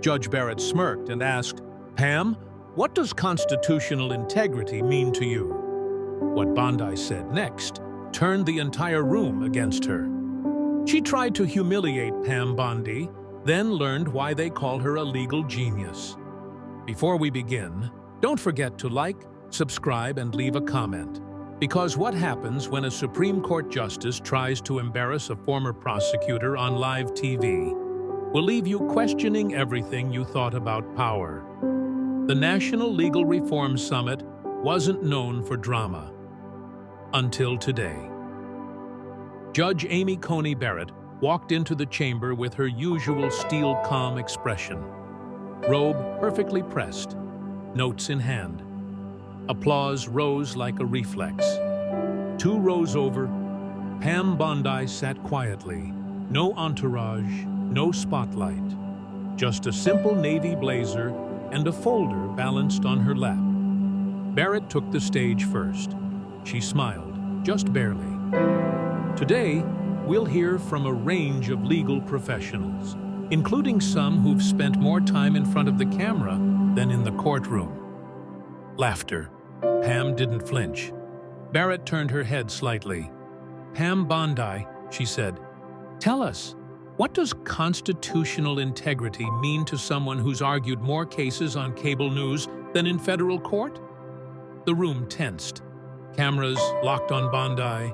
Judge Barrett smirked and asked, "Pam, what does constitutional integrity mean to you?" What Bondi said next turned the entire room against her. She tried to humiliate Pam Bondi, then learned why they call her a legal genius. Before we begin, don't forget to like, subscribe, and leave a comment. Because what happens when a Supreme Court justice tries to embarrass a former prosecutor on live TV will leave you questioning everything you thought about power. The National Legal Reform Summit wasn't known for drama until today. Judge Amy Coney Barrett walked into the chamber with her usual steel calm expression, robe perfectly pressed, notes in hand. Applause rose like a reflex. 2 rows over, Pam Bondi sat quietly. No entourage, no spotlight. Just a simple navy blazer and a folder balanced on her lap. Barrett took the stage first. She smiled, just barely. Today, we'll hear from a range of legal professionals, including some who've spent more time in front of the camera than in the courtroom. Laughter. Pam didn't flinch. Barrett turned her head slightly. "Pam Bondi," she said, "tell us, what does constitutional integrity mean to someone who's argued more cases on cable news than in federal court?" The room tensed. Cameras locked on Bondi.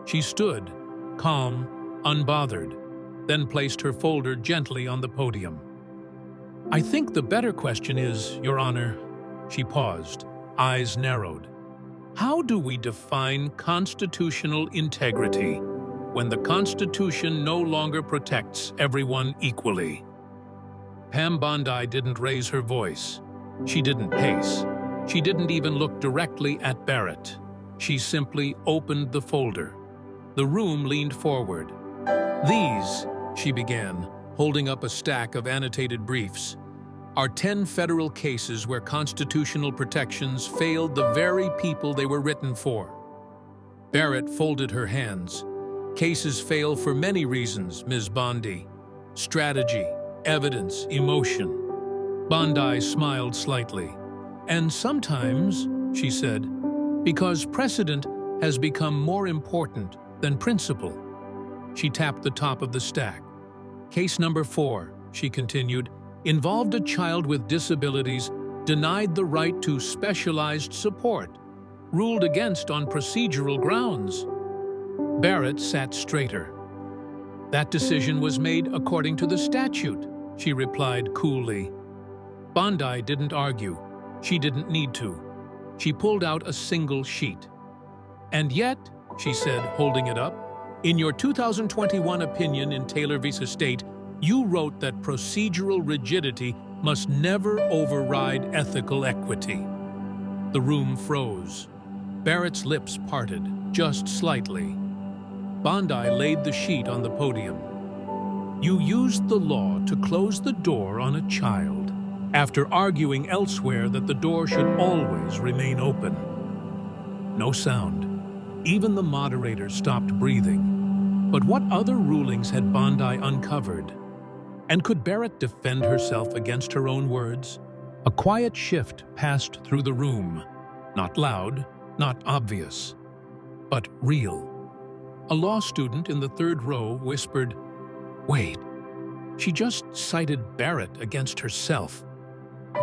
She stood, calm, unbothered, then placed her folder gently on the podium. "I think the better question is, Your Honor," she paused, eyes narrowed. "How do we define constitutional integrity when the Constitution no longer protects everyone equally?" Pam Bondi didn't raise her voice. She didn't pace. She didn't even look directly at Barrett. She simply opened the folder. The room leaned forward. "These," she began, holding up a stack of annotated briefs, "are 10 federal cases where constitutional protections failed the very people they were written for." Barrett folded her hands. "Cases fail for many reasons, Ms. Bondi. Strategy, evidence, emotion." Bondi smiled slightly. "And sometimes," she said, "because precedent has become more important than principle." She tapped the top of the stack. "Case number 4, she continued, involved a child with disabilities, denied the right to specialized support, ruled against on procedural grounds." Barrett sat straighter. "That decision was made according to the statute," she replied coolly. Bondi didn't argue. She didn't need to. She pulled out a single sheet. "And yet," she said, holding it up, "in your 2021 opinion in Taylor v. State, you wrote that procedural rigidity must never override ethical equity." The room froze. Barrett's lips parted, just slightly. Bondi laid the sheet on the podium. "You used the law to close the door on a child, after arguing elsewhere that the door should always remain open." No sound. Even the moderator stopped breathing. But what other rulings had Bondi uncovered? And could Barrett defend herself against her own words? A quiet shift passed through the room. Not loud, not obvious, but real. A law student in the 3rd row whispered, "Wait, she just cited Barrett against herself."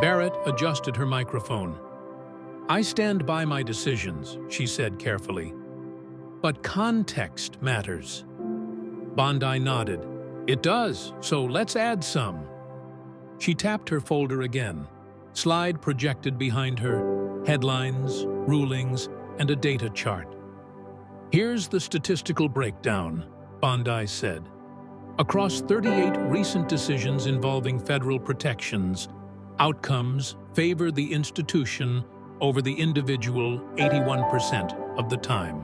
Barrett adjusted her microphone. "I stand by my decisions," she said carefully. "But context matters." Bondi nodded. "It does, so let's add some." She tapped her folder again. Slide projected behind her, headlines, rulings, and a data chart. "Here's the statistical breakdown," Bondi said. "Across 38 recent decisions involving federal protections, outcomes favor the institution over the individual 81% of the time."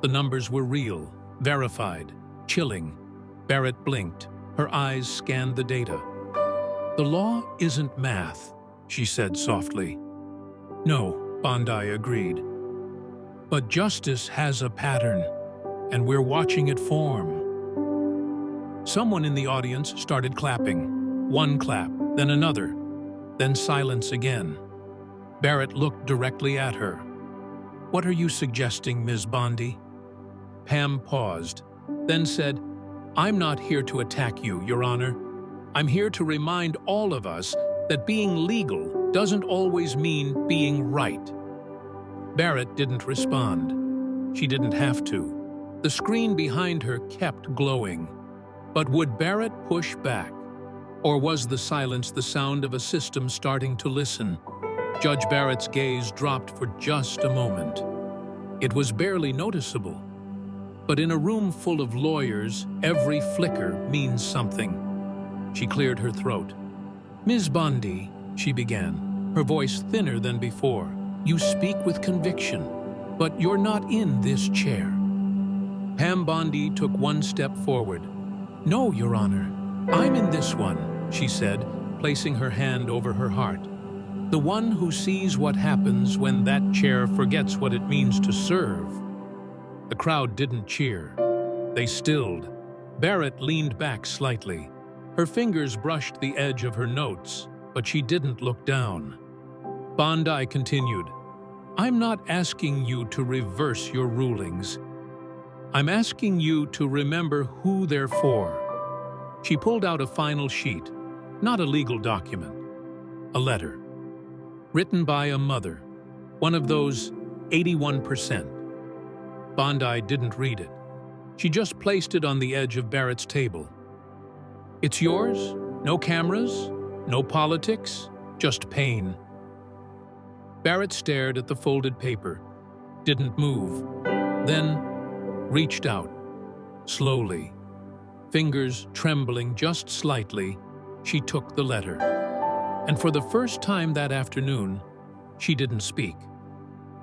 The numbers were real, verified, chilling. Barrett blinked. Her eyes scanned the data. "The law isn't math," she said softly. "No," Bondi agreed. "But justice has a pattern, and we're watching it form." Someone in the audience started clapping. 1 clap, then another, then silence again. Barrett looked directly at her. "What are you suggesting, Ms. Bondi?" Pam paused, then said, "I'm not here to attack you, Your Honor. I'm here to remind all of us that being legal doesn't always mean being right." Barrett didn't respond. She didn't have to. The screen behind her kept glowing. But would Barrett push back? Or was the silence the sound of a system starting to listen? Judge Barrett's gaze dropped for just a moment. It was barely noticeable. But in a room full of lawyers, every flicker means something. She cleared her throat. "Ms. Bondi," she began, her voice thinner than before, "you speak with conviction, but you're not in this chair." Pam Bondi took one step forward. "No, Your Honor, I'm in this one," she said, placing her hand over her heart. "The one who sees what happens when that chair forgets what it means to serve." The crowd didn't cheer. They stilled. Barrett leaned back slightly. Her fingers brushed the edge of her notes, but she didn't look down. Bondi continued, "I'm not asking you to reverse your rulings. I'm asking you to remember who they're for." She pulled out a final sheet, not a legal document, a letter, written by a mother, one of those 81%. Bondi didn't read it. She just placed it on the edge of Barrett's table. "It's yours? No cameras? No politics? Just pain." Barrett stared at the folded paper, didn't move, then reached out, slowly. Fingers trembling just slightly, she took the letter. And for the first time that afternoon, she didn't speak.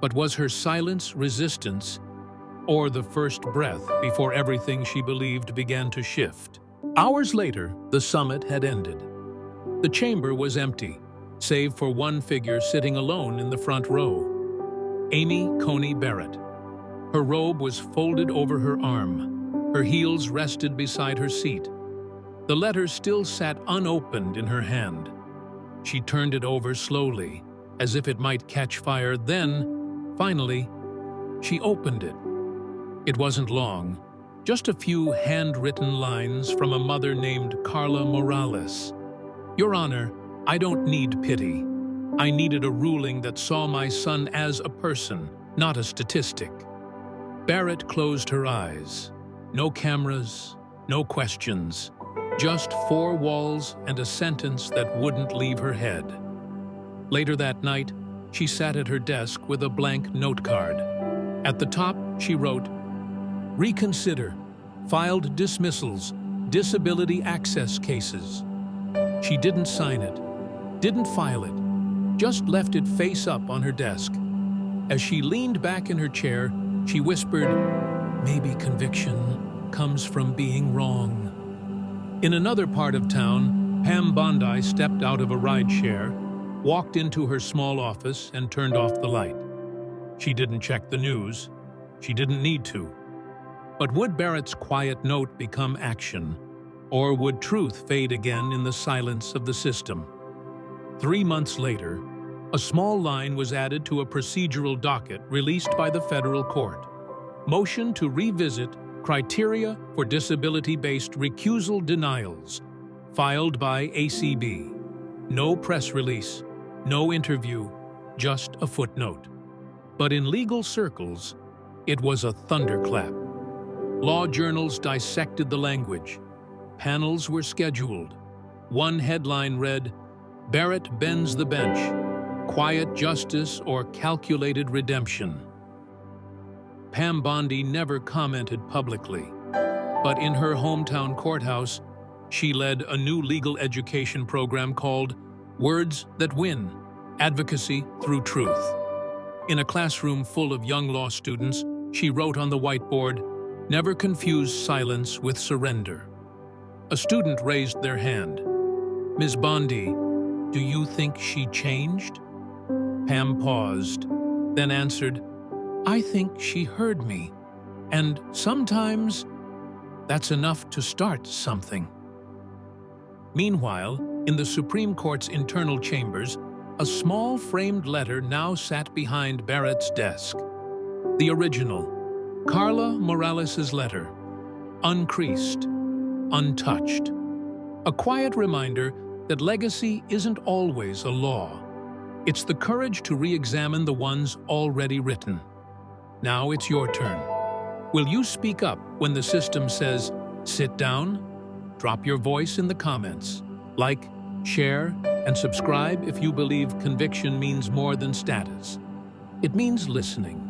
But was her silence resistance, or the first breath before everything she believed began to shift? Hours later, the summit had ended. The chamber was empty, save for one figure sitting alone in the front row. Amy Coney Barrett. Her robe was folded over her arm. Her heels rested beside her seat. The letter still sat unopened in her hand. She turned it over slowly, as if it might catch fire. Then, finally, she opened it. It wasn't long, just a few handwritten lines from a mother named Carla Morales. "Your Honor, I don't need pity. I needed a ruling that saw my son as a person, not a statistic." Barrett closed her eyes. No cameras, no questions, just four walls and a sentence that wouldn't leave her head. Later that night, she sat at her desk with a blank note card. At the top, she wrote, "Reconsider, filed dismissals, disability access cases." She didn't sign it, didn't file it, just left it face up on her desk. As she leaned back in her chair, she whispered, "Maybe conviction comes from being wrong." In another part of town, Pam Bondi stepped out of a rideshare, walked into her small office, and turned off the light. She didn't check the news. She didn't need to. But would Barrett's quiet note become action, or would truth fade again in the silence of the system? 3 months later, a small line was added to a procedural docket released by the federal court. Motion to revisit criteria for disability-based recusal denials, filed by ACB. No press release, no interview, just a footnote. But in legal circles, it was a thunderclap. Law journals dissected the language. Panels were scheduled. One headline read, "Barrett bends the bench, quiet justice or calculated redemption." Pam Bondi never commented publicly, but in her hometown courthouse, she led a new legal education program called Words That Win, Advocacy Through Truth. In a classroom full of young law students, she wrote on the whiteboard, "Never confuse silence with surrender." A student raised their hand. "Ms. Bondi, do you think she changed?" Pam paused, then answered, "I think she heard me, and sometimes that's enough to start something." Meanwhile, In the Supreme Court's internal chambers, a small framed letter now sat behind Barrett's desk. The original, Carla Morales' letter, uncreased, untouched. A quiet reminder that legacy isn't always a law. It's the courage to re-examine the ones already written. Now it's your turn. Will you speak up when the system says, sit down? Drop your voice in the comments. Like, share, and subscribe if you believe conviction means more than status. It means listening.